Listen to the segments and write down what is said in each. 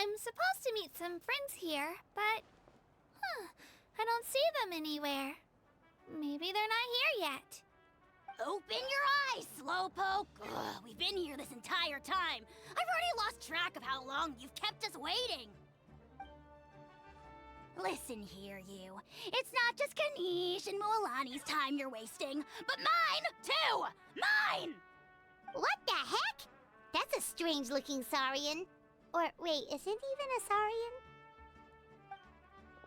I'm supposed to meet some friends here, but... I don't see them anywhere. Maybe they're not here yet. Open your eyes, Slowpoke! Ugh, we've been here this entire time. I've already lost track of how long you've kept us waiting. Listen here, you. It's not just Kanish and Moalani's time you're wasting, but mine, too! Mine! What the heck? That's a strange-looking Saurian. Or, wait, is it even a Saurian?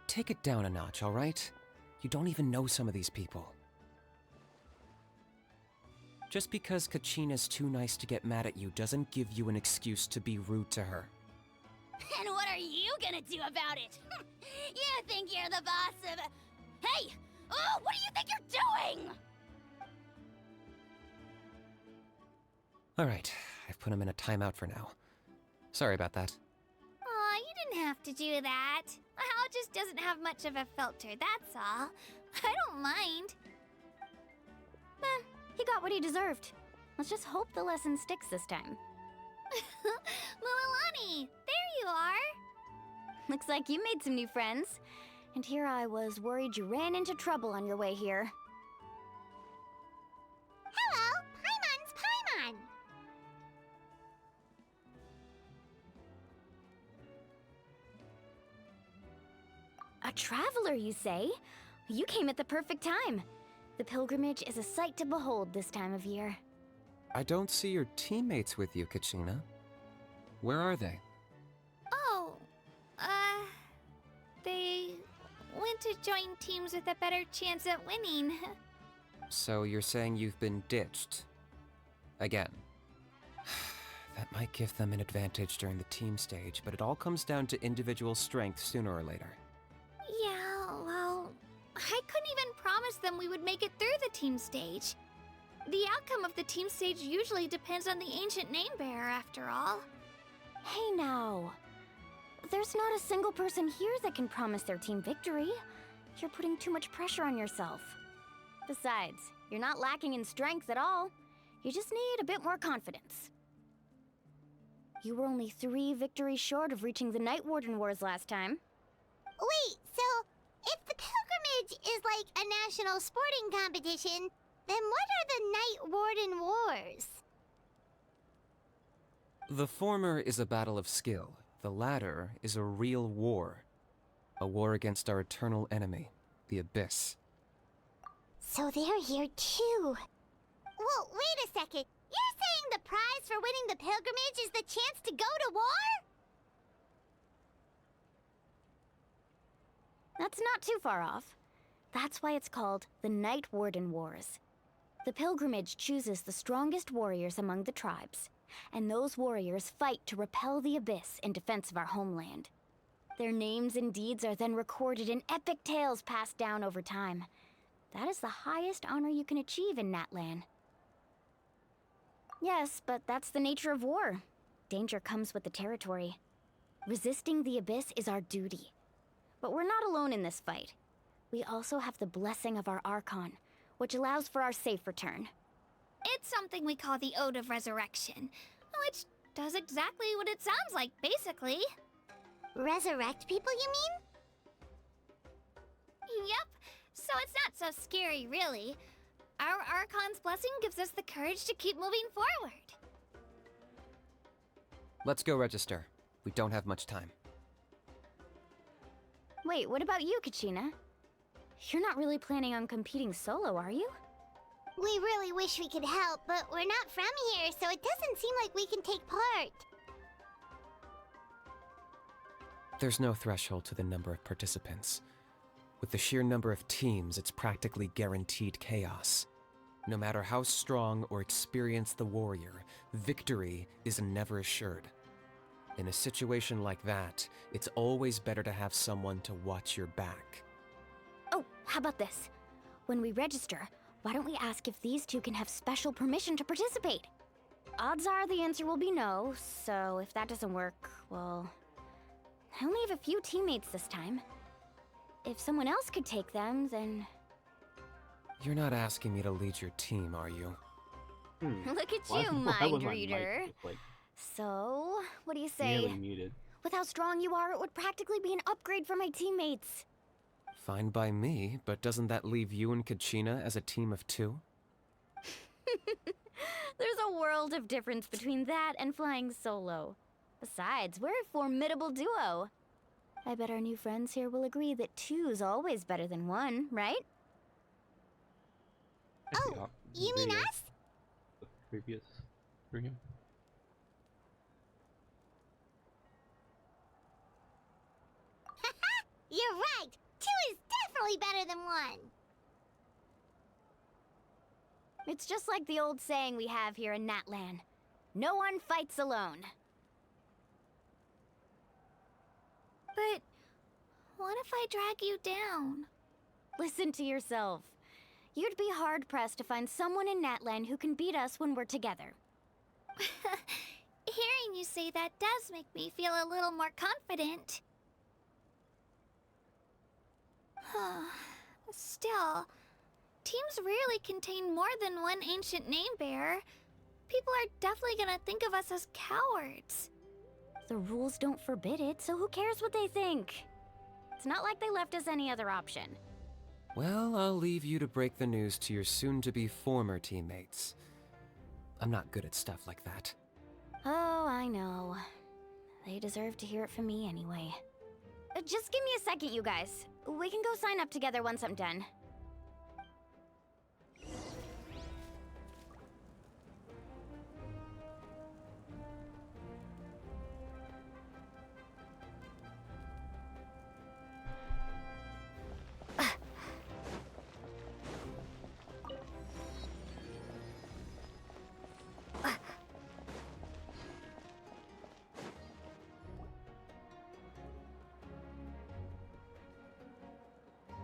Take it down a notch, all right? You don't even know some of these people. Just because Kachina's too nice to get mad at you doesn't give you an excuse to be rude to her. And what are you gonna do about it? You think you're the boss of... Hey! Oh, what do you think you're doing? All right, I've put him in a timeout for now. Sorry about that. Aw, you didn't have to do that. Hal just doesn't have much of a filter, that's all. I don't mind. He got what he deserved. Let's just hope the lesson sticks this time. Moalani, there you are. Looks like you made some new friends. And here I was worried you ran into trouble on your way here. Hello, Paimon's Paimon. A traveler, you say? You came at the perfect time. The pilgrimage is a sight to behold this time of year. I don't see your teammates with you, Kachina. Where are they? Oh, they went to join teams with a better chance at winning. So you're saying you've been ditched? Again. That might give them an advantage during the team stage, but it all comes down to individual strength sooner or later. Yeah, well, I couldn't even promise them we would make it through the team stage. The outcome of the team stage usually depends on the ancient name-bearer, after all. Hey now. There's not a single person here that can promise their team victory. You're putting too much pressure on yourself. Besides, you're not lacking in strength at all. You just need a bit more confidence. You were only 3 victories short of reaching the Night Warden Wars last time. Wait, so if the pilgrimage is like a national sporting competition, then what are the Night Warden Wars? The former is a battle of skill. The latter is a real war. A war against our eternal enemy, the Abyss. So they're here too. Well, wait a second. You're saying the prize for winning the pilgrimage is the chance to go to war? That's not too far off. That's why it's called the Night Warden Wars. The pilgrimage chooses the strongest warriors among the tribes, and those warriors fight to repel the Abyss in defense of our homeland. Their names and deeds are then recorded in epic tales passed down over time. That is the highest honor you can achieve in Natlan. Yes, but that's the nature of war. Danger comes with the territory. Resisting the Abyss is our duty. But we're not alone in this fight. We also have the blessing of our Archon, which allows for our safe return. It's something we call the Ode of Resurrection, which does exactly what it sounds like, basically. Resurrect people, you mean? Yep, so it's not so scary, really. Our Archon's blessing gives us the courage to keep moving forward. Let's go register. We don't have much time. Wait, what about you, Kachina? You're not really planning on competing solo, are you? We really wish we could help, but we're not from here, so it doesn't seem like we can take part. There's no threshold to the number of participants. With the sheer number of teams, it's practically guaranteed chaos. No matter how strong or experienced the warrior, victory is never assured. In a situation like that, it's always better to have someone to watch your back. Oh, how about this? When we register, why don't we ask if these two can have special permission to participate? Odds are the answer will be no, so if that doesn't work, well... I only have a few teammates this time. If someone else could take them, then... You're not asking me to lead your team, are you? Look at Why you, was my mind mic, reader. like, So, what do you say? nearly muted? With how strong you are, it would practically be an upgrade for my teammates. Fine by me, but doesn't that leave you and Kachina as a team of 2? There's a world of difference between that and flying solo. Besides, we're a formidable duo. I bet our new friends here will agree that 2's always better than 1, right? Oh, you mean us? The previous stream. You're right! 2 is definitely better than 1! It's just like the old saying we have here in Natlan. No one fights alone. But what if I drag you down? Listen to yourself. You'd be hard-pressed to find someone in Natlan who can beat us when we're together. Hearing you say that does make me feel a little more confident. Still, teams rarely contain more than one ancient name-bearer. People are definitely gonna think of us as cowards. The rules don't forbid it, so who cares what they think? It's not like they left us any other option. Well, I'll leave you to break the news to your soon-to-be former teammates. I'm not good at stuff like that. Oh, I know. They deserve to hear it from me anyway. Just give me a second, you guys. We can go sign up together once I'm done.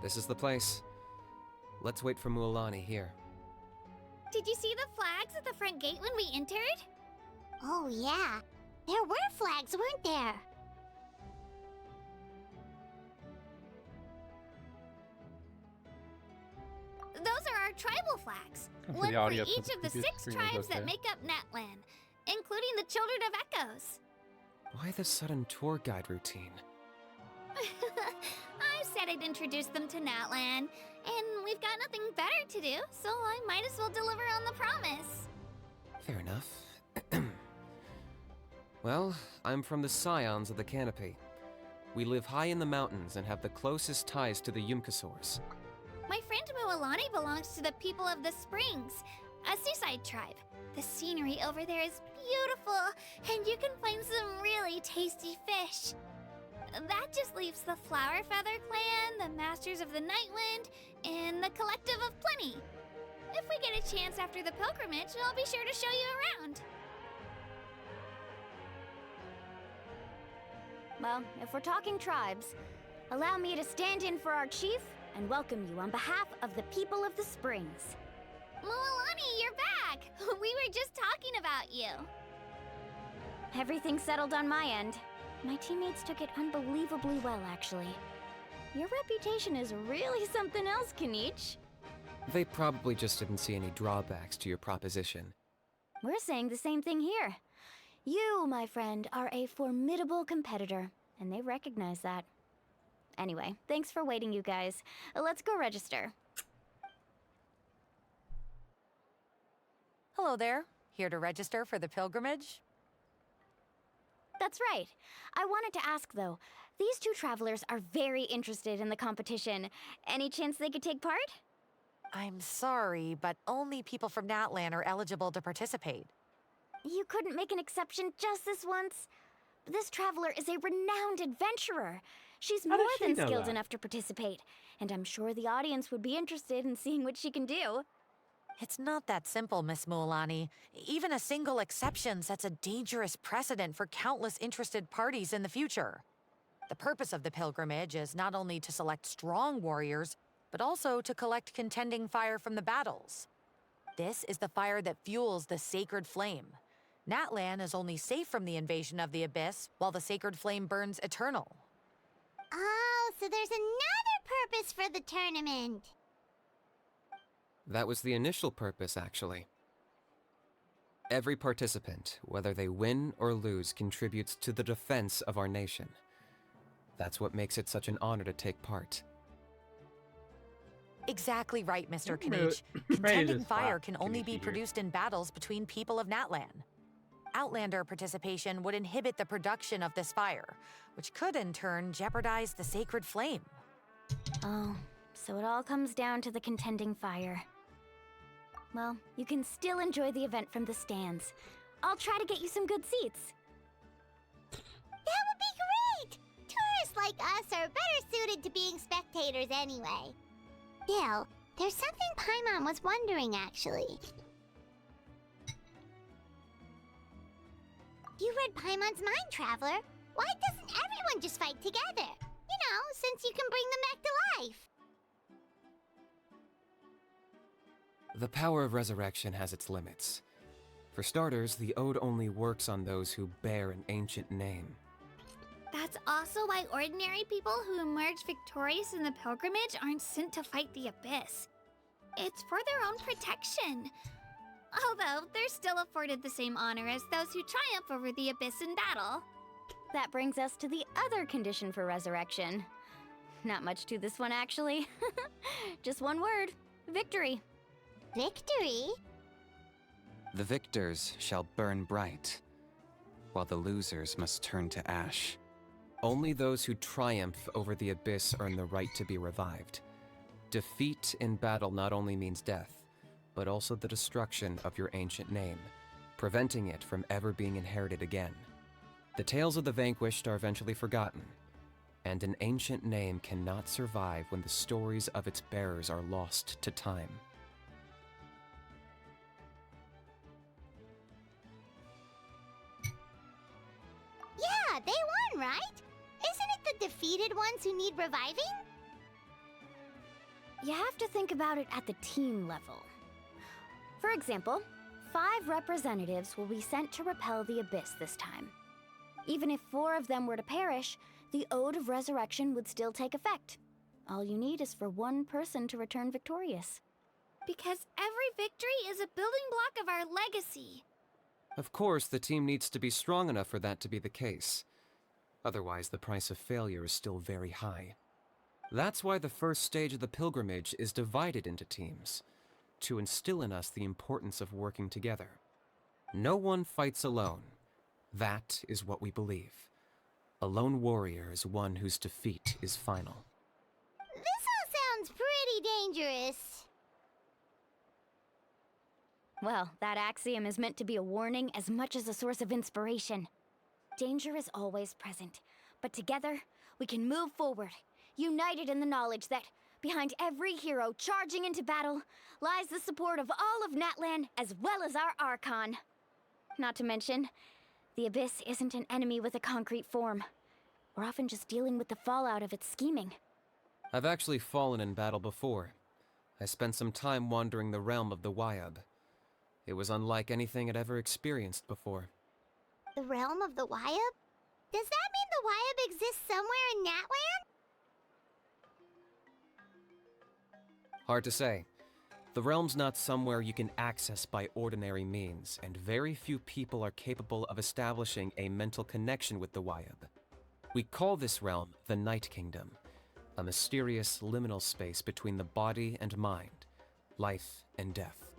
This is the place. Let's wait for Mualani here. Did you see the flags at the front gate when we entered? Oh, yeah. There were flags, weren't there? Those are our tribal flags. For the One for audience, each the of the previous 6 stream was tribes that okay. make up Natlan, including the Children of Echoes. Why the sudden tour guide routine? I said I'd introduce them to Natlan, and we've got nothing better to do, so I might as well deliver on the promise. Fair enough. Well, I'm from the Scions of the Canopy. We live high in the mountains and have the closest ties to the Yumkasaurs. My friend Mualani belongs to the people of the Springs, a seaside tribe. The scenery over there is beautiful, and you can find some really tasty fish. That just leaves the Flower Feather Clan, the Masters of the Nightwind, and the Collective of Plenty. If we get a chance after the pilgrimage, I'll be sure to show you around. Well, if we're talking tribes, allow me to stand in for our chief and welcome you on behalf of the people of the Springs. Mualani, you're back! We were just talking about you. Everything's settled on my end. My teammates took it unbelievably well, actually. Your reputation is really something else, Kanich. They probably just didn't see any drawbacks to your proposition. We're saying the same thing here. You, my friend, are a formidable competitor, and they recognize that. Anyway, thanks for waiting, you guys. Let's go register. Hello there. Here to register for the pilgrimage? That's right. I wanted to ask, though. These 2 travelers are very interested in the competition. Any chance they could take part? I'm sorry, but only people from Natlan are eligible to participate. You couldn't make an exception just this once? This traveler is a renowned adventurer. She's How more does she than know skilled that? enough to participate, and I'm sure the audience would be interested in seeing what she can do. It's not that simple, Miss Mualani. Even a single exception sets a dangerous precedent for countless interested parties in the future. The purpose of the pilgrimage is not only to select strong warriors, but also to collect contending fire from the battles. This is the fire that fuels the sacred flame. Natlan is only safe from the invasion of the Abyss, while the sacred flame burns eternal. Oh, so there's another purpose for the tournament. That was the initial purpose, actually. Every participant, whether they win or lose, contributes to the defense of our nation. That's what makes it such an honor to take part. Exactly right, Mr. I'm ready Knight. to Contending slap fire can only Kenichi be here. produced in battles between people of Natlan. Outlander participation would inhibit the production of this fire, which could in turn jeopardize the sacred flame. Oh, so it all comes down to the contending fire. Well, you can still enjoy the event from the stands. I'll try to get you some good seats. That would be great! Tourists like us are better suited to being spectators anyway. Still, there's something Paimon was wondering, actually. You read Paimon's mind, Traveler. Why doesn't everyone just fight together? You know, since you can bring them back to life. The power of resurrection has its limits. For starters, the ode only works on those who bear an ancient name. That's also why ordinary people who emerge victorious in the pilgrimage aren't sent to fight the abyss. It's for their own protection. Although, they're still afforded the same honor as those who triumph over the abyss in battle. That brings us to the other condition for resurrection. Not much to this one, actually. Just one word: victory. Victory? The victors shall burn bright, while the losers must turn to ash. Only those who triumph over the abyss earn the right to be revived. Defeat in battle not only means death, but also the destruction of your ancient name, preventing it from ever being inherited again. The tales of the vanquished are eventually forgotten, and an ancient name cannot survive when the stories of its bearers are lost to time. Yeah, they won, right? Isn't it the defeated ones who need reviving? You have to think about it at the team level. For example, 5 representatives will be sent to repel the abyss this time. Even if 4 of them were to perish, the Ode of Resurrection would still take effect. All you need is for 1 person to return victorious. Because every victory is a building block of our legacy. Of course, the team needs to be strong enough for that to be the case. Otherwise, the price of failure is still very high. That's why the first stage of the pilgrimage is divided into teams, to instill in us the importance of working together. No one fights alone. That is what we believe. A lone warrior is one whose defeat is final. This all sounds pretty dangerous. Well, that axiom is meant to be a warning as much as a source of inspiration. Danger is always present, but together, we can move forward, united in the knowledge that behind every hero charging into battle lies the support of all of Natlan as well as our Archon. Not to mention, the Abyss isn't an enemy with a concrete form. We're often just dealing with the fallout of its scheming. I've actually fallen in battle before. I spent some time wandering the realm of the Wyab. It was unlike anything I'd ever experienced before. The realm of the Wyab? Does that mean the Wyab exists somewhere in Natlan? Hard to say. The realm's not somewhere you can access by ordinary means, and very few people are capable of establishing a mental connection with the Wyab. We call this realm the Night Kingdom, a mysterious liminal space between the body and mind, life and death.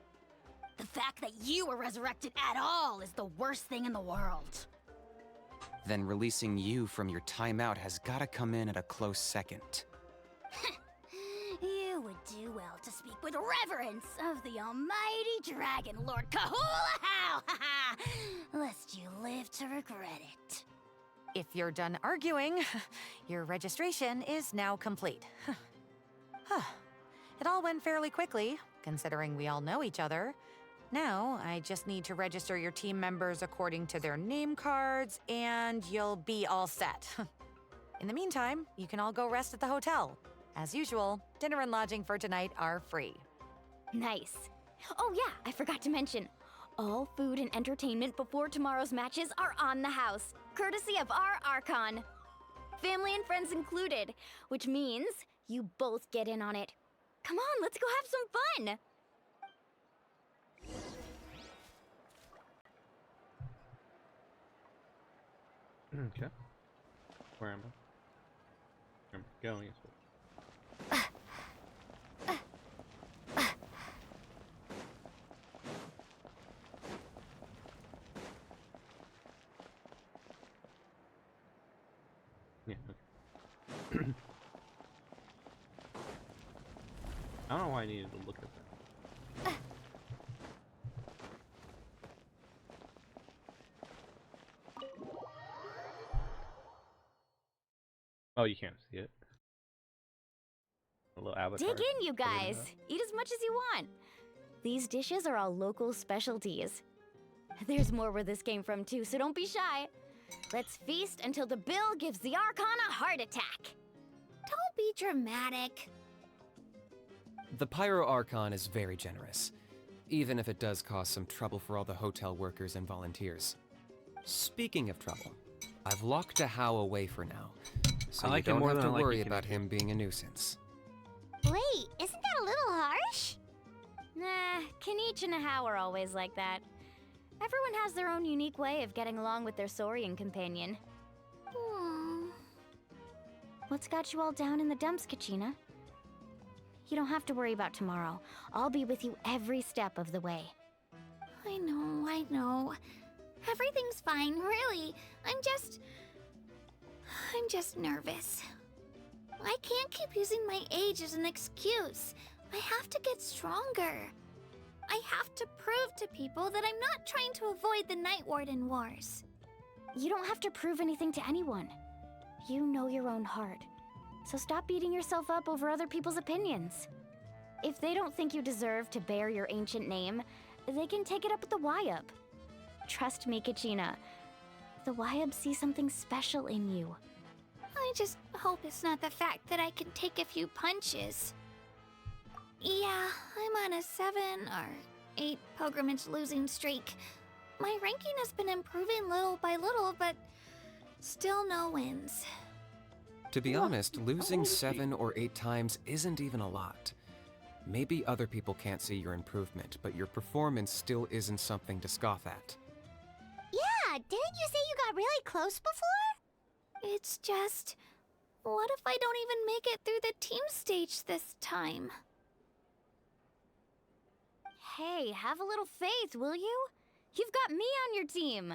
The fact that you were resurrected at all is the worst thing in the world. Then releasing you from your timeout has gotta come in at a close second. You would do well to speak with reverence of the almighty Dragon Lord Kahula-How, lest you live to regret it. If you're done arguing, your registration is now complete. It all went fairly quickly, considering we all know each other. Now, I just need to register your team members according to their name cards, and you'll be all set. In the meantime, you can all go rest at the hotel. As usual, dinner and lodging for tonight are free. Nice. Oh yeah, I forgot to mention. All food and entertainment before tomorrow's matches are on the house, courtesy of our Archon. Family and friends included, which means you both get in on it. Come on, let's go have some fun! Okay. Where am I? Where am I going? Yeah, okay. I don't know why I needed to look at that. Oh, you can't see it. A little avatar. Dig in, you covering it guys. up. Eat as much as you want. These dishes are all local specialties. There's more where this came from, too, so don't be shy. Let's feast until the bill gives the Archon a heart attack. Don't be dramatic. The Pyro Archon is very generous, even if it does cause some trouble for all the hotel workers and volunteers. Speaking of trouble, I've locked a How away for now, so I like you him don't more have than to I like worry Mickey about Mickey. him being a nuisance. Wait, isn't that a little harsh? Nah, Kanichi and How are always like that. Everyone has their own unique way of getting along with their Saurian companion. What's got you all down in the dumps, Kachina? You don't have to worry about tomorrow. I'll be with you every step of the way. I know. Everything's fine, really. I'm just nervous. I can't keep using my age as an excuse. I have to get stronger. I have to prove to people that I'm not trying to avoid the Night Warden Wars. You don't have to prove anything to anyone. You know your own heart. So stop beating yourself up over other people's opinions. If they don't think you deserve to bear your ancient name, they can take it up with the Wyub. Trust me, Kachina. The Wyub see something special in you. I just hope it's not the fact that I can take a few punches. Yeah, I'm on a 7 or 8 pilgrimage losing streak. My ranking has been improving little by little, but still no wins. To be honest, losing 7 or 8 times isn't even a lot. Maybe other people can't see your improvement, but your performance still isn't something to scoff at. Yeah, didn't you say you got really close before? It's just, what if I don't even make it through the team stage this time? Hey, have a little faith, will you? You've got me on your team.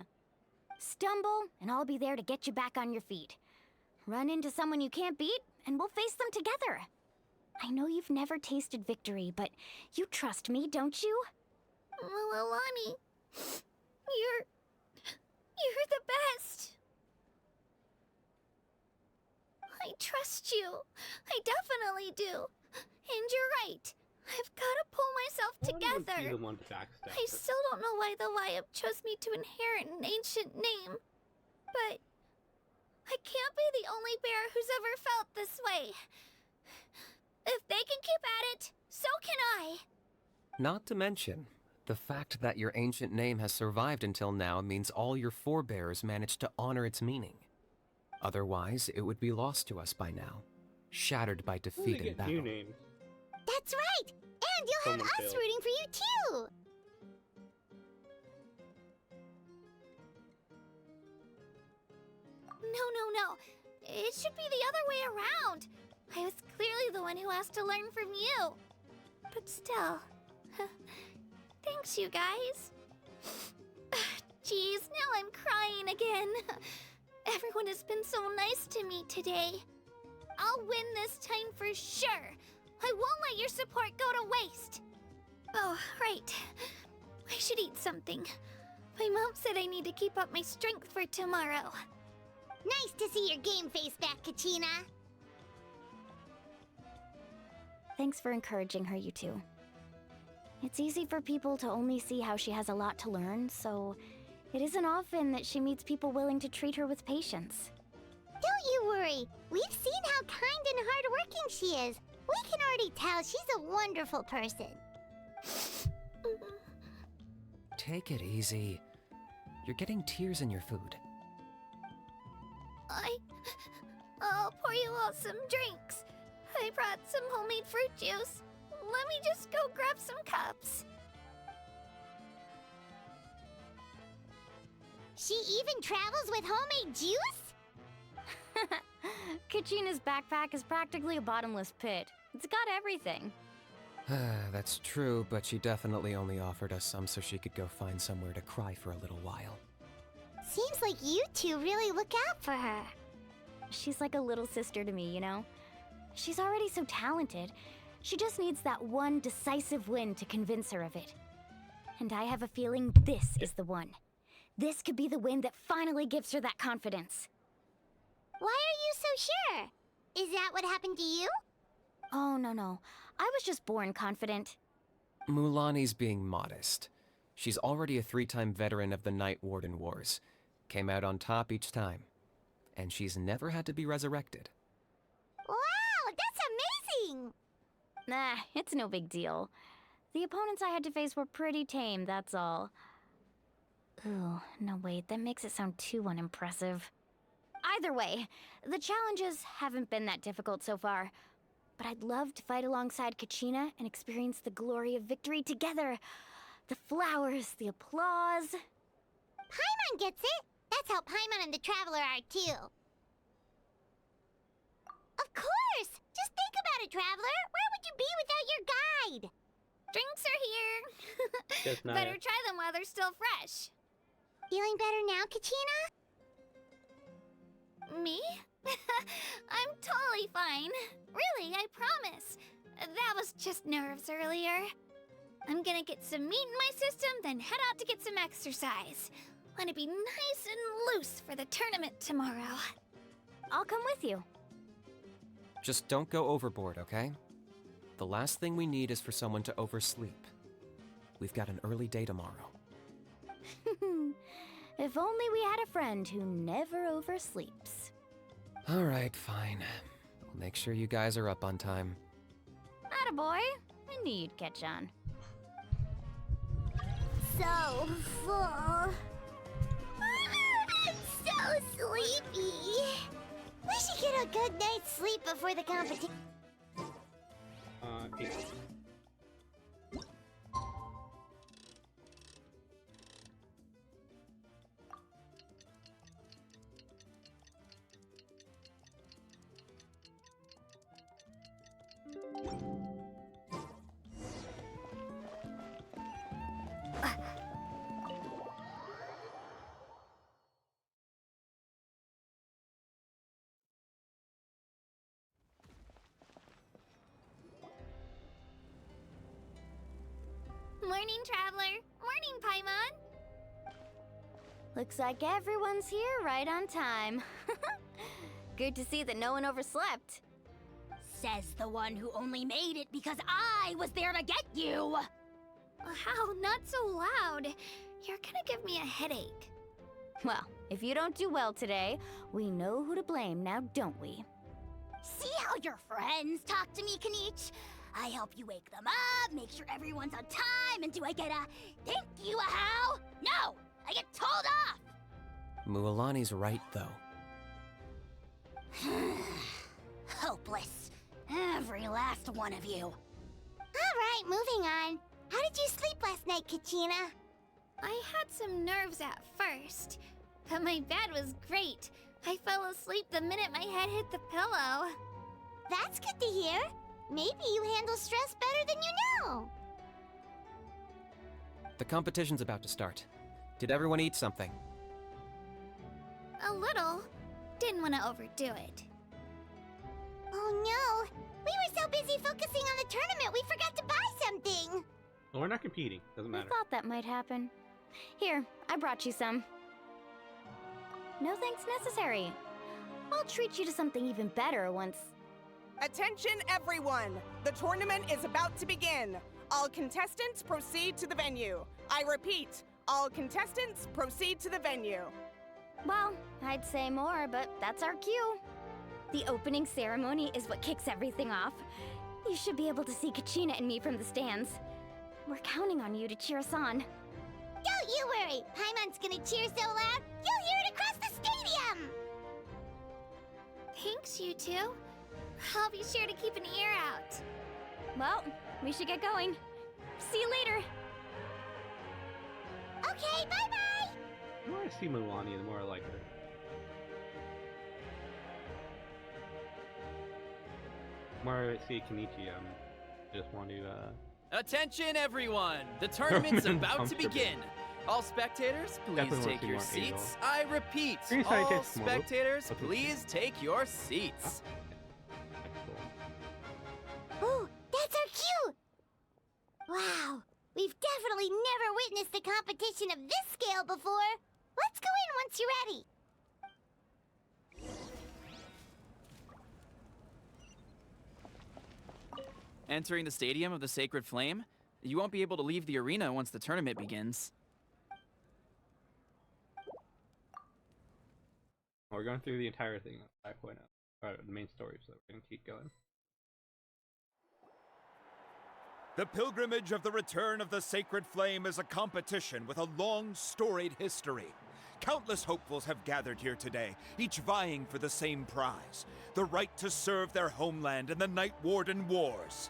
Stumble, and I'll be there to get you back on your feet. Run into someone you can't beat, and we'll face them together. I know you've never tasted victory, but you trust me, don't you? Well, Alani, you're the best. I trust you. I definitely do. And you're right. I've got to pull myself I don't even together. be the one to backstab I her. still don't know why the Wyub chose me to inherit an ancient name. But I can't be the only bear who's ever felt this way. If they can keep at it, so can I. Not to mention, the fact that your ancient name has survived until now means all your forebears managed to honor its meaning. Otherwise, it would be lost to us by now, shattered by How do they defeat in get battle. new names? That's right! And you'll Someone have us failed. rooting for you too! No. It should be the other way around. I was clearly the one who asked to learn from you. But still. Thanks, you guys. Jeez, now I'm crying again. Everyone has been so nice to me today. I'll win this time for sure. I won't let your support go to waste. Oh, right. I should eat something. My mom said I need to keep up my strength for tomorrow. Nice to see your game face back, Kachina. Thanks for encouraging her, you two. It's easy for people to only see how she has a lot to learn, so it isn't often that she meets people willing to treat her with patience. Don't you worry. We've seen how kind and hardworking she is. We can already tell she's a wonderful person. Take it easy. You're getting tears in your food. I'll pour you all some drinks. I brought some homemade fruit juice. Let me just go grab some cups. She even travels with homemade juice? Kachina's backpack is practically a bottomless pit. It's got everything. That's true, but she definitely only offered us some so she could go find somewhere to cry for a little while. Seems like you two really look out for her. She's like a little sister to me, you know? She's already so talented. She just needs that one decisive win to convince her of it. And I have a feeling this is the one. This could be the win that finally gives her that confidence. Why are you so sure? Is that what happened to you? Oh, no. I was just born confident. Mulaney's being modest. She's already a 3-time veteran of the Night Warden Wars. Came out on top each time. And she's never had to be resurrected. Wow, that's amazing! Nah, it's no big deal. The opponents I had to face were pretty tame, that's all. Ooh, no wait, that makes it sound too unimpressive. Either way, the challenges haven't been that difficult so far. But I'd love to fight alongside Kachina and experience the glory of victory together. The flowers, the applause. Paimon gets it! That's how Paimon and the Traveler are too. Of course! Just think about it, Traveler! Where would you be without your guide? Drinks are here. Yes, Naya. Better try them while they're still fresh. Feeling better now, Kachina? Me? I'm totally fine. Really, I promise. That was just nerves earlier. I'm gonna get some meat in my system, then head out to get some exercise. Want to be nice and loose for the tournament tomorrow. I'll come with you. Just don't go overboard, okay? The last thing we need is for someone to oversleep. We've got an early day tomorrow. If only we had a friend who never oversleeps. Alright, fine. I'll make sure you guys are up on time. Attaboy. I knew you'd catch on. So full. I'm so sleepy. We should get a good night's sleep before the competition. 8. Morning, Traveler. Morning, Paimon. Looks like everyone's here right on time. Good to see that no one overslept. Says the one who only made it because I was there to get you! How? Not so loud. You're gonna give me a headache. Well, if you don't do well today, we know who to blame now, don't we? See how your friends talk to me, Kanich? I help you wake them up, make sure everyone's on time, and do I get a thank you, a how? No! I get told off! Mualani's right, though. Hopeless. Every last one of you. Alright, moving on. How did you sleep last night, Kachina? I had some nerves at first, but my bed was great. I fell asleep the minute my head hit the pillow. That's good to hear. Maybe you handle stress better than you know. The competition's about to start. Did everyone eat something? A little. Didn't want to overdo it. Oh no! We were so busy focusing on the tournament we forgot to buy something! Well, we're not competing. Doesn't I matter. thought that might happen. Here, I brought you some. No thanks necessary. I'll treat you to something even better once... Attention everyone! The tournament is about to begin. All contestants proceed to the venue. I repeat, all contestants proceed to the venue. Well, I'd say more, but that's our cue. The opening ceremony is what kicks everything off. You should be able to see Kachina and me from the stands. We're counting on you to cheer us on. Don't you worry! Paimon's gonna cheer so loud, you'll hear it across the stadium! Thanks, you two. I'll be sure to keep an ear out. Well, we should get going. See you later. Okay, bye-bye! The more I see Mulan, the more I like her. The more I see Kenichi, I just want to, Attention everyone! The tournament's about to Comfortable. begin. All spectators, please Definitely wanna take see your more Angel. seats. I repeat, Green side all takes more, though. spectators, That's please take your seats. That's cool. Ooh, that's our cue! Wow, we've definitely never witnessed a competition of this scale before. Let's go in once you're ready. Entering the Stadium of the Sacred Flame, you won't be able to leave the arena once the tournament begins. We're going through the entire thing at 5.0. The main story, so we're gonna keep going. The pilgrimage of the return of the Sacred Flame is a competition with a long, storied history. Countless hopefuls have gathered here today, each vying for the same prize, the right to serve their homeland in the Night Warden Wars.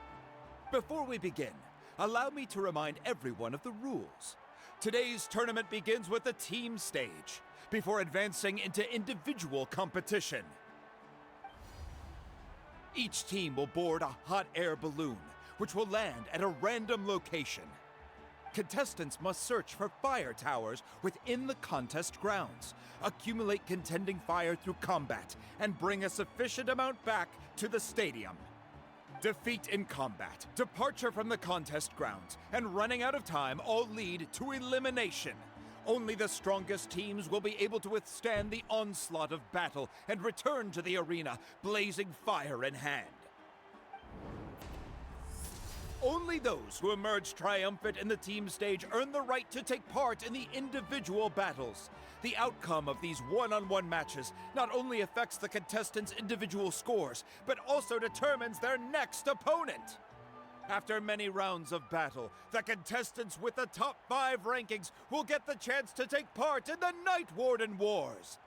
Before we begin, allow me to remind everyone of the rules. Today's tournament begins with the team stage, before advancing into individual competition. Each team will board a hot air balloon, which will land at a random location. Contestants must search for fire towers within the contest grounds, accumulate contending fire through combat, and bring a sufficient amount back to the stadium. Defeat in combat, departure from the contest grounds, and running out of time all lead to elimination. Only the strongest teams will be able to withstand the onslaught of battle and return to the arena, blazing fire in hand. Only those who emerge triumphant in the team stage earn the right to take part in the individual battles. The outcome of these one-on-one matches not only affects the contestants' individual scores, but also determines their next opponent. After many rounds of battle, the contestants with the top 5 rankings will get the chance to take part in the Night Warden Wars.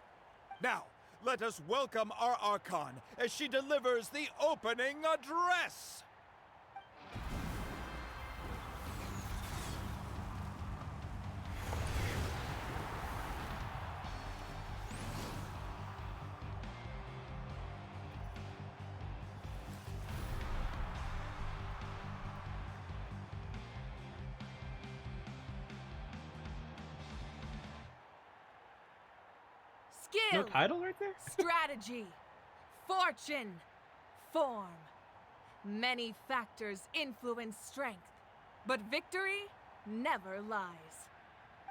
Now, let us welcome our Archon as she delivers the opening address. No Skill, title right there? strategy, fortune, form. Many factors influence strength, but victory never lies.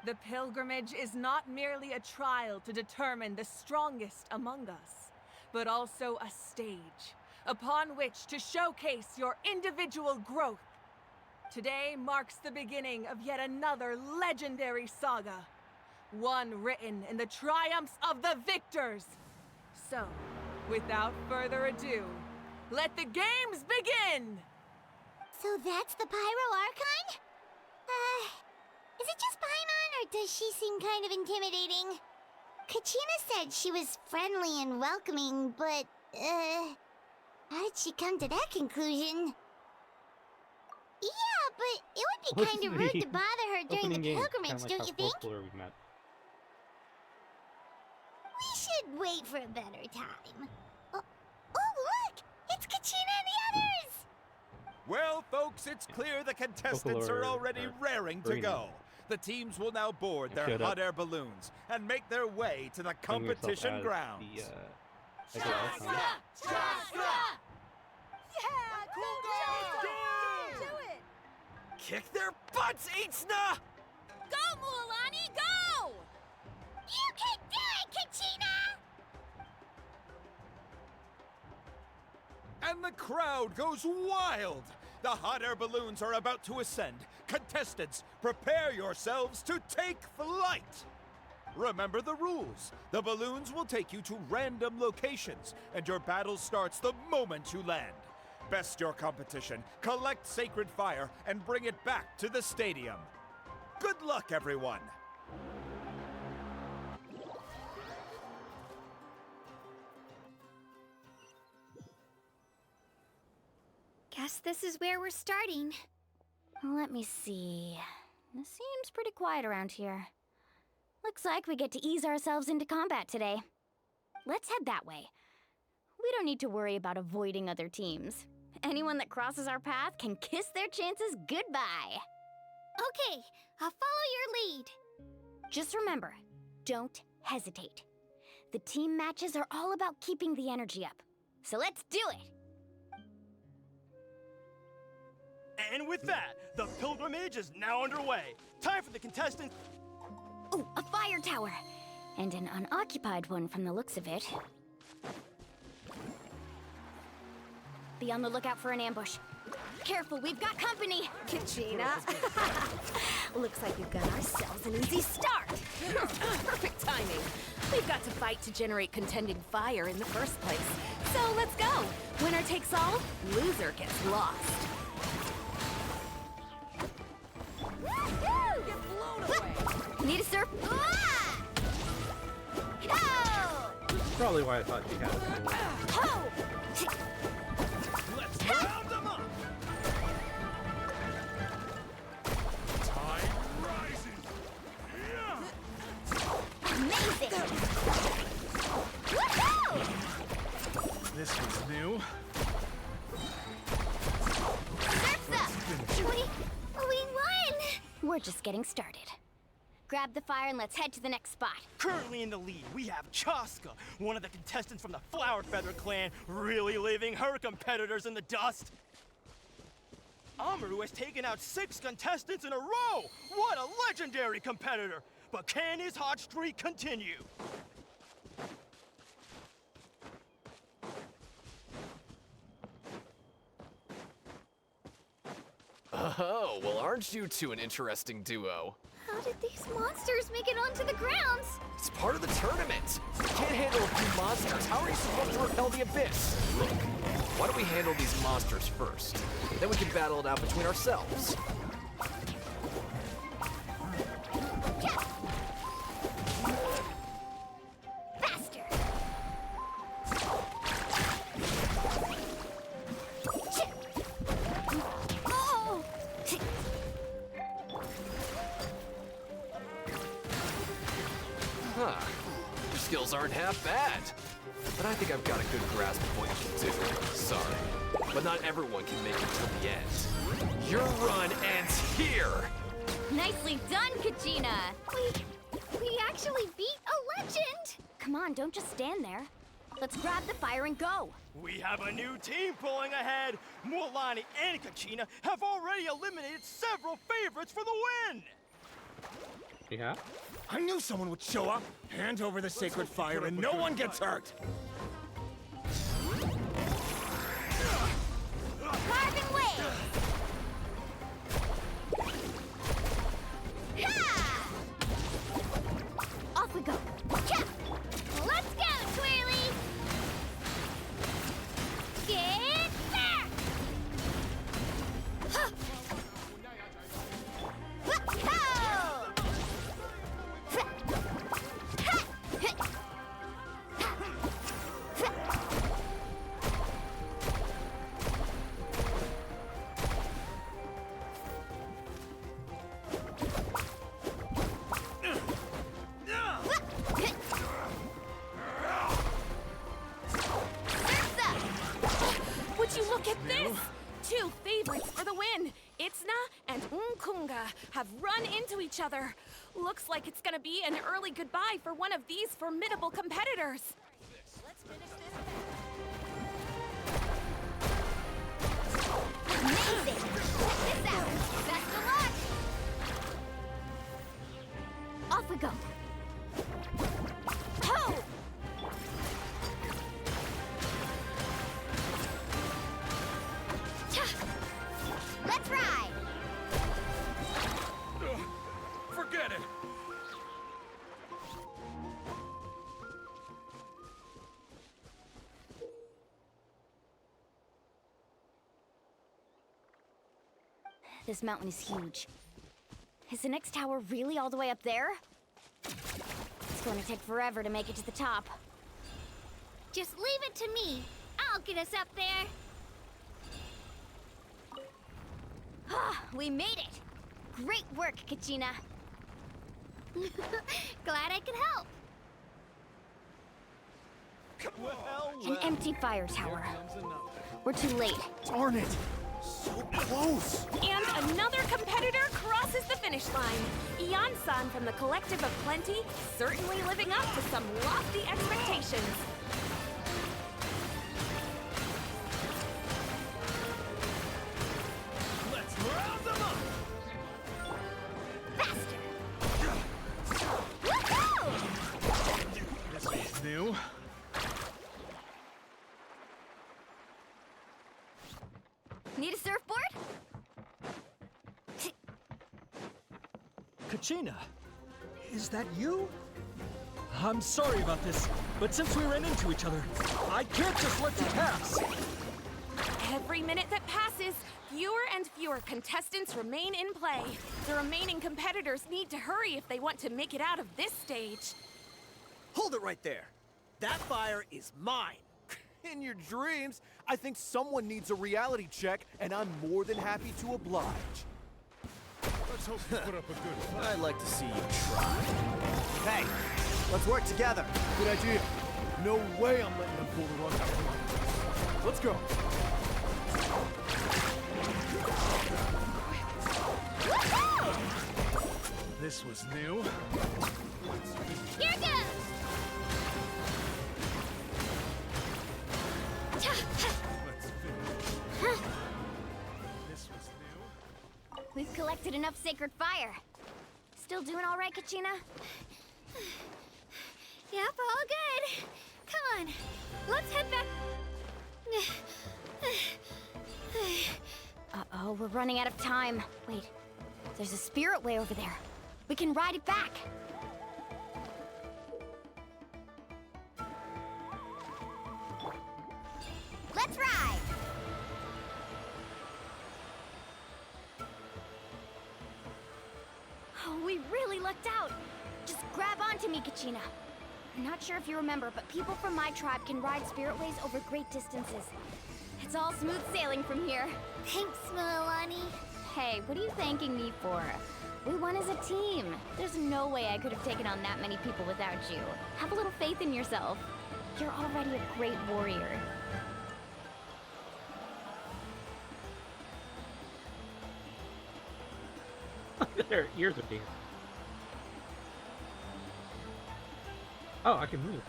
The pilgrimage is not merely a trial to determine the strongest among us, but also a stage upon which to showcase your individual growth. Today marks the beginning of yet another legendary saga, one written in the triumphs of the victors. So, without further ado, let the games begin! So that's the Pyro Archon? Is it just Paimon, or does she seem kind of intimidating? Kachina said she was friendly and welcoming, but, how did she come to that conclusion? Yeah, but it would be kind of rude to bother her during the pilgrimage, don't you think? We met. We should wait for a better time. Oh, look! It's Kachina and the others! Well, folks, it's clear the contestants are already raring to go. The teams will now board their hot air balloons and make their way to the competition grounds. Yeah, cool girl! Do it! Kick their butts, Itzna! Go, Mualani, go! You can do it, Kachina! And the crowd goes wild! The hot air balloons are about to ascend. Contestants, prepare yourselves to take flight! Remember the rules. The balloons will take you to random locations, and your battle starts the moment you land. Best your competition, collect sacred fire, and bring it back to the stadium. Good luck, everyone! Guess this is where we're starting. Let me see. It seems pretty quiet around here. Like Looks like we get to ease ourselves into combat today. Let's head that way. We don't need to worry about avoiding other teams. Anyone that crosses our path can kiss their chances goodbye. Okay, I'll follow your lead. Just remember, don't hesitate. The team matches are all about keeping the energy up. So let's do it! And with that, the pilgrimage is now underway. Time for the contestants. Ooh, a fire tower! And an unoccupied one from the looks of it. Be on the lookout for an ambush. Careful, we've got company! Kachina. Looks like we've got ourselves an easy start. Perfect timing. We've got to fight to generate contending fire in the first place. So let's go. Winner takes all, loser gets lost. Get blown away! Need a surf? Probably why I thought she had it. Ho! Let's round them up. Tide rises. Amazing! Woohoo! This was new. Surf's up! We won! We're just getting started. Grab the fire and let's head to the next spot. Currently in the lead, we have Chaska, one of the contestants from the Flower Feather clan, really leaving her competitors in the dust. Amaru has taken out 6 contestants in a row! What a legendary competitor! But can his hot streak continue? Oh, well, aren't you two an interesting duo? How did these monsters make it onto the grounds? It's part of the tournament. You can't handle a few monsters. How are you supposed to repel the abyss? Look, why don't we handle these monsters first? Then we can battle it out between ourselves. Faster! Oh! Huh. Your skills aren't half bad. But I think I've got a good grasp of what you can do. Sorry. But not everyone can make it till the end. Your run ends here! Nicely done, Kachina! We actually beat a legend! Come on, don't just stand there. Let's grab the fire and go. We have a new team pulling ahead. Mualani and Kachina have already eliminated several favorites for the win. Yeah? I knew someone would show up. Hand over the sacred fire and no one gets hurt. Carving waves! Ha! Off we go. Cha! Let's go, Twirly! Get back! Huh. Ho! Would you look at this? 2 favorites for the win. Itzna and Unkunga have run into each other. Looks like it's gonna be an early goodbye for one of these formidable competitors. Let's finish this. Amazing! Check this out! Best of luck! Off we go. Ho! Let's ride! Forget it! This mountain is huge. Is the next tower really all the way up there? It's going to take forever to make it to the top. Just leave it to me. I'll get us up there. Ah, we made it! Great work, Kachina. Glad I could help. An empty fire tower. We're too late. Darn it! So close! And another competitor crosses the finish line. Ian-san from the Collective of Plenty, certainly living up to some lofty expectations. Let's round them up! Faster! This is new. Need a surfboard? Kachina, is that you? I'm sorry about this, but since we ran into each other, I can't just let you pass. Every minute that passes, fewer and fewer contestants remain in play. The remaining competitors need to hurry if they want to make it out of this stage. Hold it right there. That fire is mine. In your dreams, I think someone needs a reality check, and I'm more than happy to oblige. Let's hope you put up a good fight. I'd like to see you try. Hey, let's work together. Good idea. No way I'm letting them pull the rug out from under us. Let's go. This was new. Here goes! Let's finish. This was new. We've collected enough sacred fire. Still doing all right, Kachina? Yep, all good. Come on, let's head back. Uh-oh, we're running out of time. Wait, there's a spirit way over there. We can ride it back. Let's ride! Oh, we really lucked out. Just grab onto me, Kachina. I'm not sure if you remember, but people from my tribe can ride spiritways over great distances. It's all smooth sailing from here. Thanks, Milani. Hey, what are you thanking me for? We won as a team. There's no way I could have taken on that many people without you. Have a little faith in yourself. You're already a great warrior. Their ears are big. Oh, I can move.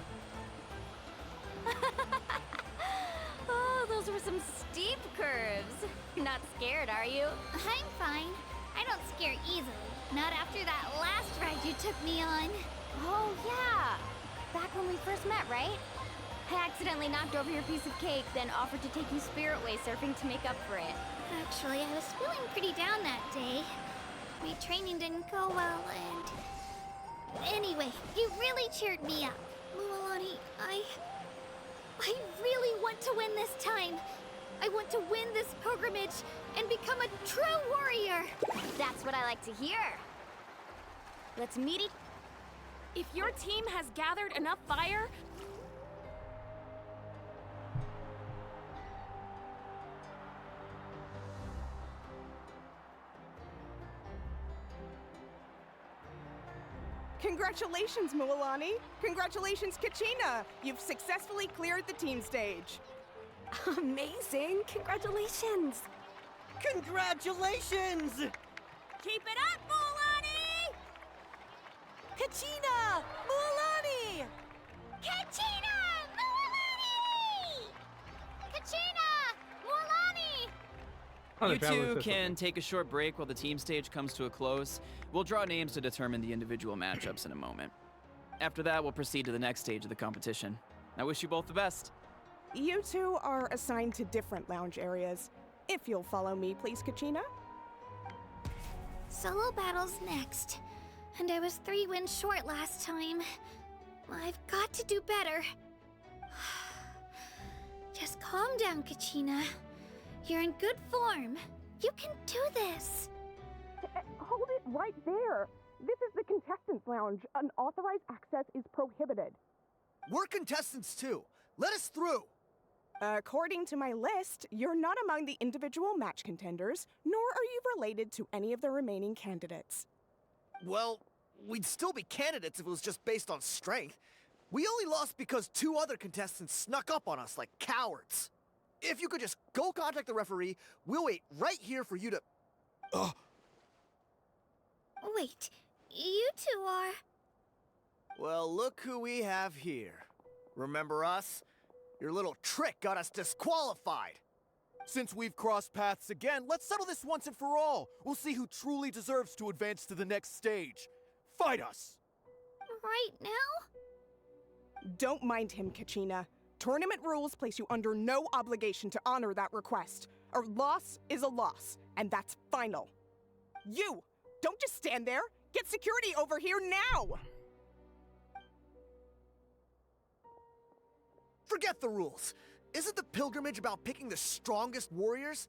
Oh, those were some steep curves. You're not scared, are you? I'm fine. I don't scare easily. Not after that last ride you took me on. Oh, yeah. Back when we first met, right? I accidentally knocked over your piece of cake, then offered to take you spiritway surfing to make up for it. Actually, I was feeling pretty down that day. My training didn't go well, and... Anyway, you really cheered me up. Mualani, I really want to win this time. I want to win this pilgrimage and become a true warrior. That's what I like to hear. Let's meet it. If your team has gathered enough fire, Congratulations, Mualani! Congratulations, Kachina! You've successfully cleared the team stage. amazing! Congratulations! Congratulations! Keep it up, Mualani! Kachina! Mualani! Kachina! Mualani! Kachina! Mualani! Oh, You the battle two is can take a short break while the team stage comes to a close. We'll draw names to determine the individual matchups in a moment. After that, we'll proceed to the next stage of the competition. I wish you both the best. You two are assigned to different lounge areas. If you'll follow me, please, Kachina. Solo battle's next. And I was 3 wins short last time. I've got to do better. Just calm down, Kachina. You're in good form. You can do this. Hold it right there. This is the contestants' lounge. Unauthorized access is prohibited. We're contestants too. Let us through. According to my list, you're not among the individual match contenders, nor are you related to any of the remaining candidates. Well, We'd still be candidates if it was just based on strength. We only lost because 2 other contestants snuck up on us like cowards. If you could just go contact the referee, we'll wait right here for you to... Wait, you two are... Well, look who we have here. Remember us? Your little trick got us disqualified. Since we've crossed paths again, let's settle this once and for all. We'll see who truly deserves to advance to the next stage. Fight us! Right now? Don't mind him, Kachina. Tournament rules place you under no obligation to honor that request. A loss is a loss, and that's final. You! Don't just stand there! Get security over here now! Forget the rules. Isn't the pilgrimage about picking the strongest warriors?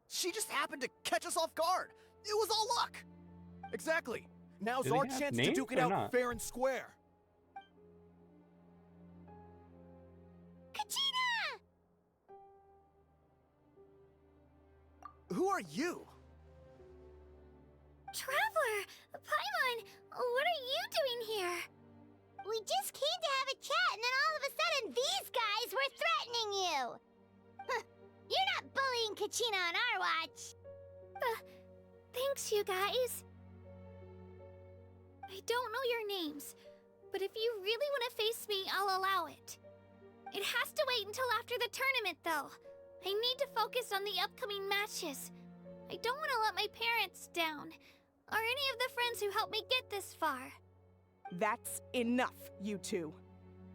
She just happened to catch us off guard. It was all luck. Exactly. Now's Do they our have chance to names duke it or out not? fair and square. Kachina! Who are you? Traveler! Paimon! What are you doing here? We just came to have a chat, and then all of a sudden these guys were threatening you! Huh, you're not bullying Kachina on our watch! Thanks, you guys. I don't know your names, but if you really want to face me, I'll allow it. It has to wait until after the tournament, though. I need to focus on the upcoming matches. I don't want to let my parents down, or any of the friends who helped me get this far. That's enough, you two.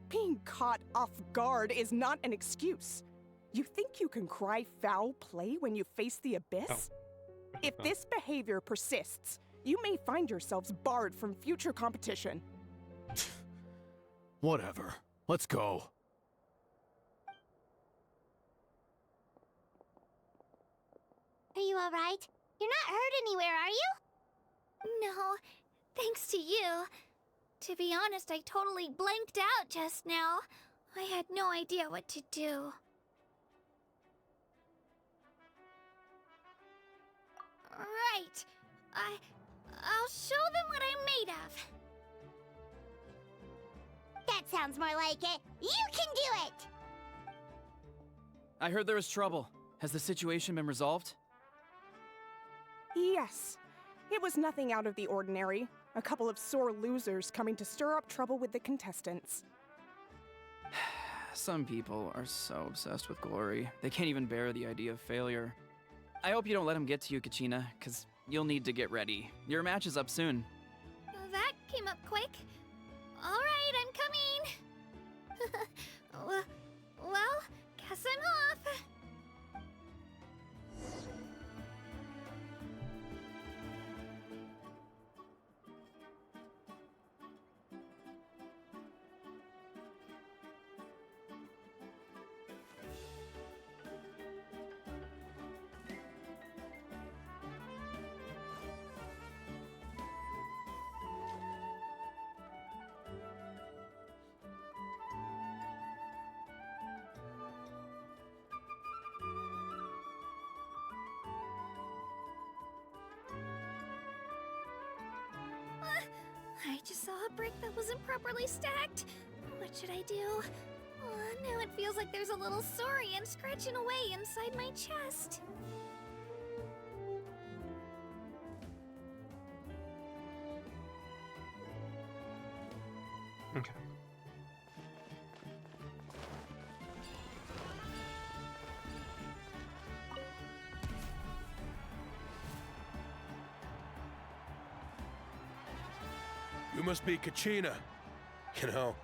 Being caught off guard is not an excuse. You think you can cry foul play when you face the abyss? If this behavior persists, you may find yourselves barred from future competition. Whatever. Let's go. Are you alright? You're not hurt anywhere, are you? No, thanks to you. To be honest, I totally blanked out just now. I had no idea what to do. Right. I'll show them what I'm made of. That sounds more like it. You can do it! I heard there was trouble. Has the situation been resolved? Yes. It was nothing out of the ordinary. A couple of sore losers coming to stir up trouble with the contestants. Some people are so obsessed with glory, they can't even bear the idea of failure. I hope you don't let them get to you, Kachina, because you'll need to get ready. Your match is up soon. That came up quick. All right, I'm coming. Well, guess I'm off. I just saw a brick that wasn't properly stacked. What should I do? Now it feels like there's a little saurian scratching away inside my chest. Okay. You must be Kachina. You know,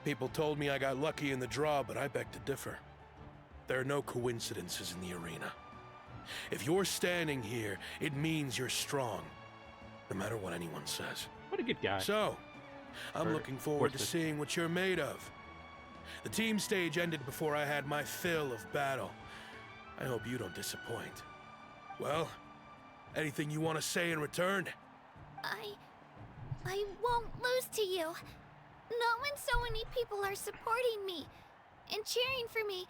people told me I got lucky in the draw, but I beg to differ. There are no coincidences in the arena. If you're standing here, it means you're strong, no matter what anyone says. What a good guy. So, I'm Or looking forward to horses. seeing what you're made of. The team stage ended before I had my fill of battle. I hope you don't disappoint. Well, anything you want to say in return? I won't lose to you. Not when so many people are supporting me and cheering for me.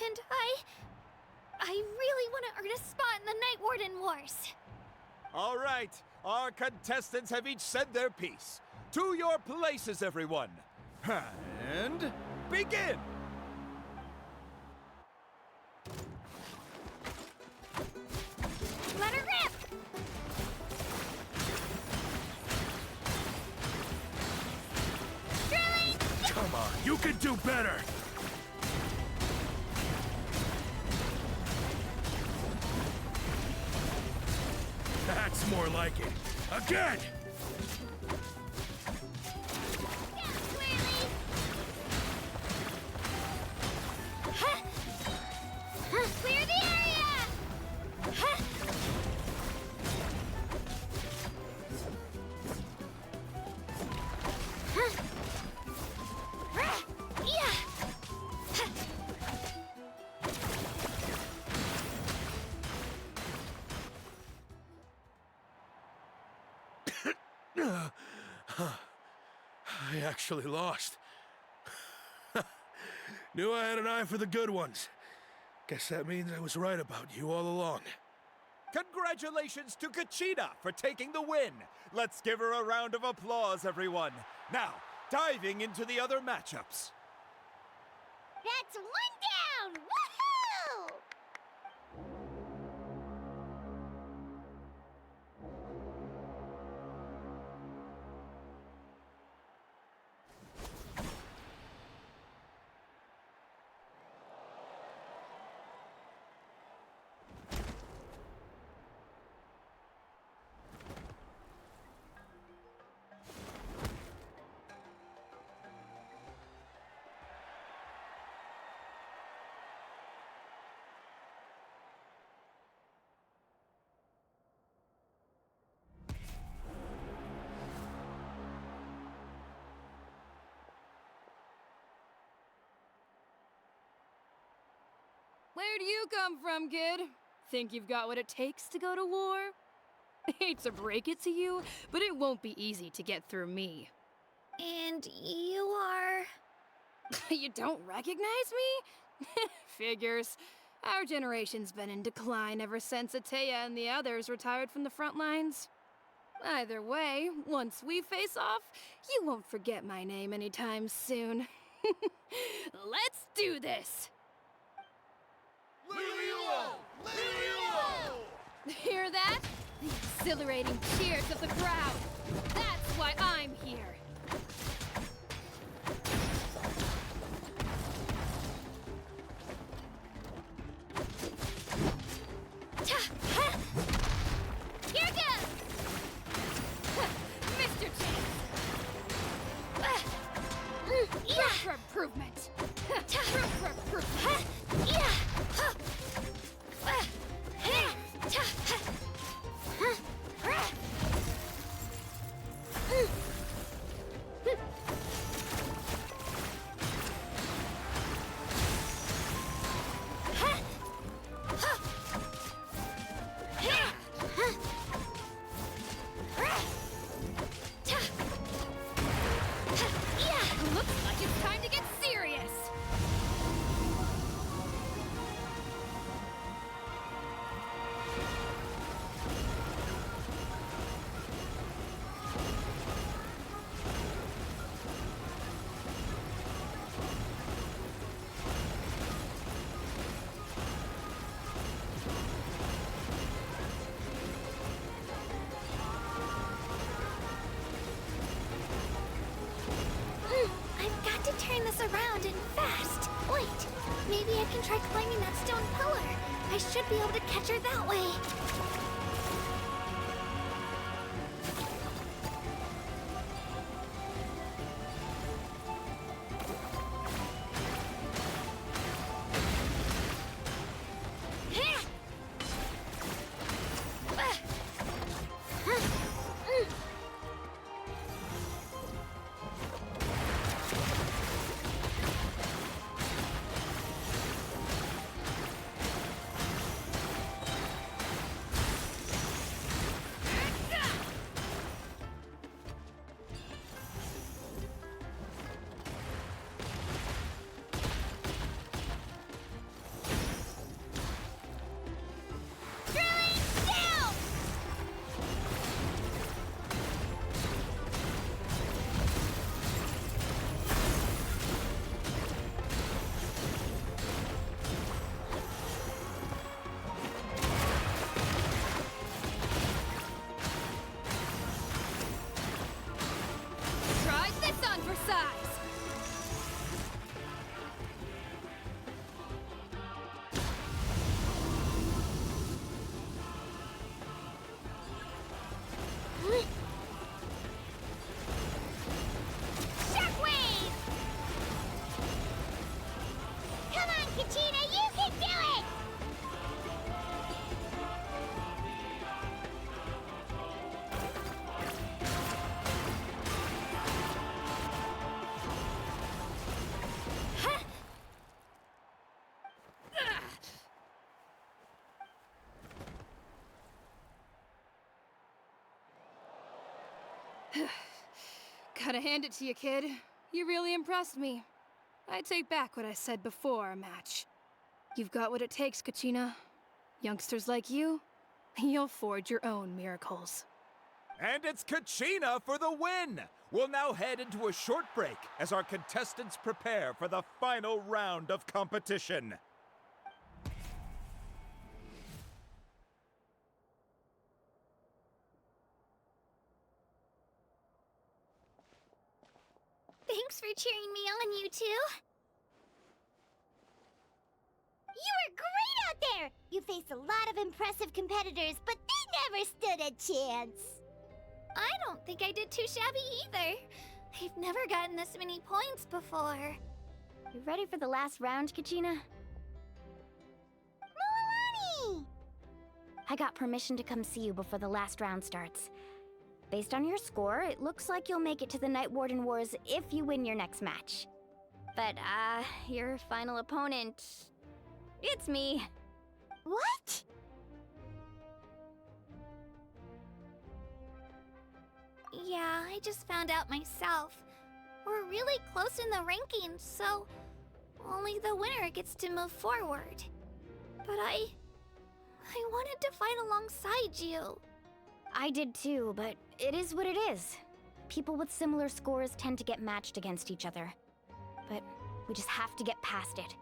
And I really want to earn a spot in the Night Warden Wars. All right, our contestants have each said their piece. To your places, everyone! And begin! Let her rip! Drilling! Come on, you can do better! That's more like it. Again! Clear the area! I actually lost. Knew I had an eye for the good ones. Guess that means I was right about you all along. Congratulations to Kachina for taking the win. Let's give her a round of applause, everyone. Now, diving into the other matchups. That's one down! Woohoo! Where do you come from, kid? Think you've got what it takes to go to war? Hate to break it to you, but it won't be easy to get through me. And you are... You don't recognize me? Figures. Our generation's been in decline ever since Ateya and the others retired from the front lines. Either way, once we face off, you won't forget my name anytime soon. Let's do this! Hear that? The exhilarating cheers of the crowd. That's why I'm here. Here goes! Mr. Chase! Room for improvement! Room for improvement! Looks like it's time to get serious! I've got to turn this around and fast. Wait, maybe I can try climbing that stone pillar. I should be able to catch her that way. Kachina! You can do it! Gotta hand it to you, kid. You really impressed me. I take back what I said before our match. You've got what it takes, Kachina. Youngsters like you, you'll forge your own miracles. And it's Kachina for the win! We'll now head into a short break as our contestants prepare for the final round of competition. Thanks for cheering me on, you two. You were great out there! You faced a lot of impressive competitors, but they never stood a chance. I don't think I did too shabby either. I've never gotten this many points before. You ready for the last round, Kachina? Moalani! I got permission to come see you before the last round starts. Based on your score, it looks like you'll make it to the Night Warden Wars if you win your next match. But, your final opponent... it's me. What? Yeah, I just found out myself. We're really close in the rankings, so only the winner gets to move forward. But I wanted to fight alongside you. I did too, but it is what it is. People with similar scores tend to get matched against each other. But we just have to get past it.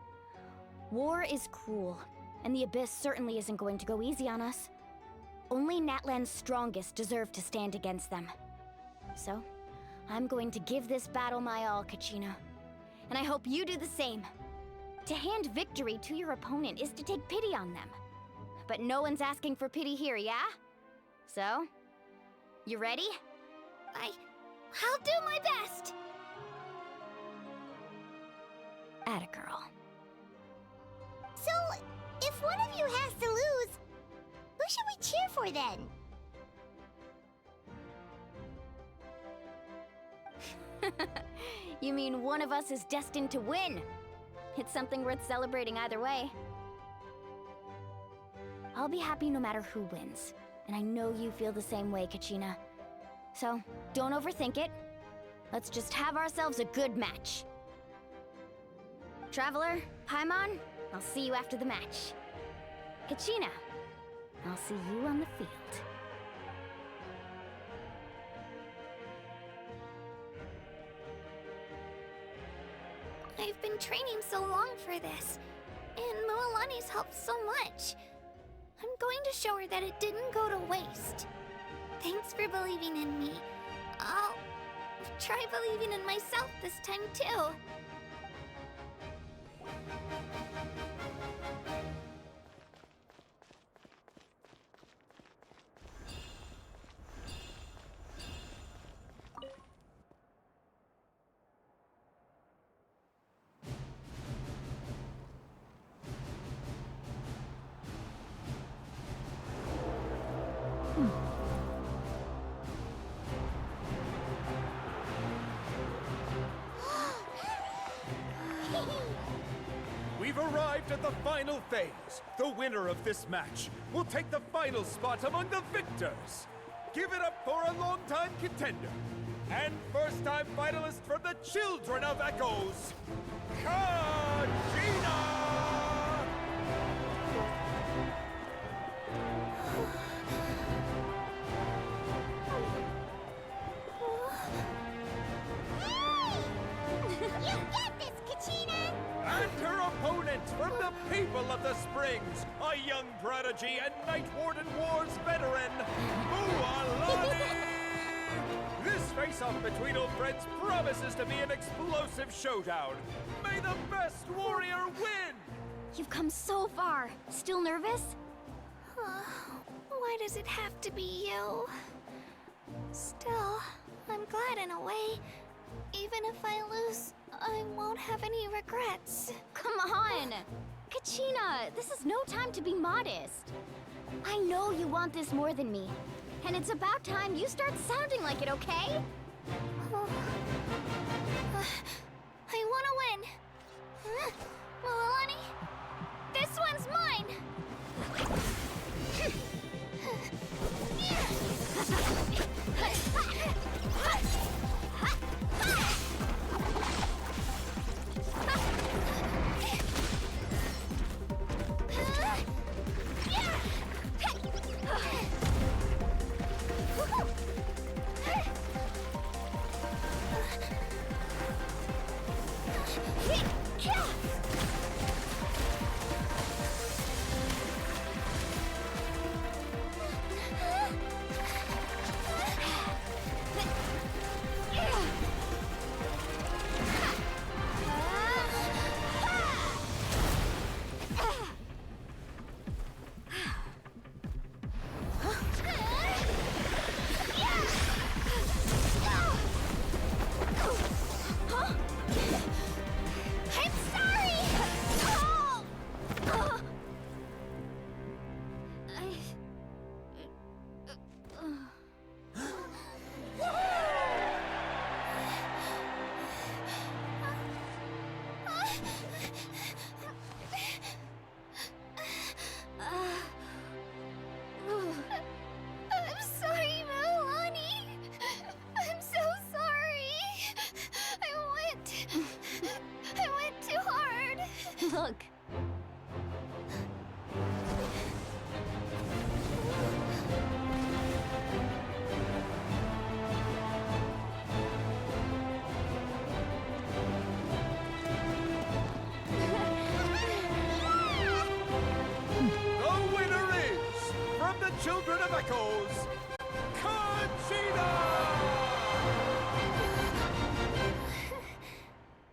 War is cruel, and the Abyss certainly isn't going to go easy on us. Only Natlan's strongest deserve to stand against them. So, I'm going to give this battle my all, Kachina. And I hope you do the same. To hand victory to your opponent is to take pity on them. But no one's asking for pity here, yeah? So, you ready? I'll do my best! Atta girl. So, if one of you has to lose, who should we cheer for then? You mean one of us is destined to win? It's something worth celebrating either way. I'll be happy no matter who wins. And I know you feel the same way, Kachina. So, don't overthink it. Let's just have ourselves a good match. Traveler, Paimon, I'll see you after the match. Kachina, I'll see you on the field. I've been training so long for this, and Moalani's helped so much. I'm going to show her that it didn't go to waste. Thanks for believing in me. I'll try believing in myself this time too. We've arrived at the final phase. The winner of this match will take the final spot among the victors. Give it up for a longtime contender and first-time finalist from the Children of Echoes, Kachina! You get this, Kachina! And her opponent from the people of the Springs, a young prodigy and Night Warden Wars veteran, Moalani! This face-off between old friends promises to be an explosive showdown. May the best warrior win! You've come so far. Still nervous? Why does it have to be you? Still, I'm glad in a way. Even if I lose, I won't have any regrets. Come on! Kachina! This is no time to be modest. I know you want this more than me. And it's about time you start sounding like it, okay? I want to win. Milani, this one's mine. Look. The winner is, from the Children of Echoes,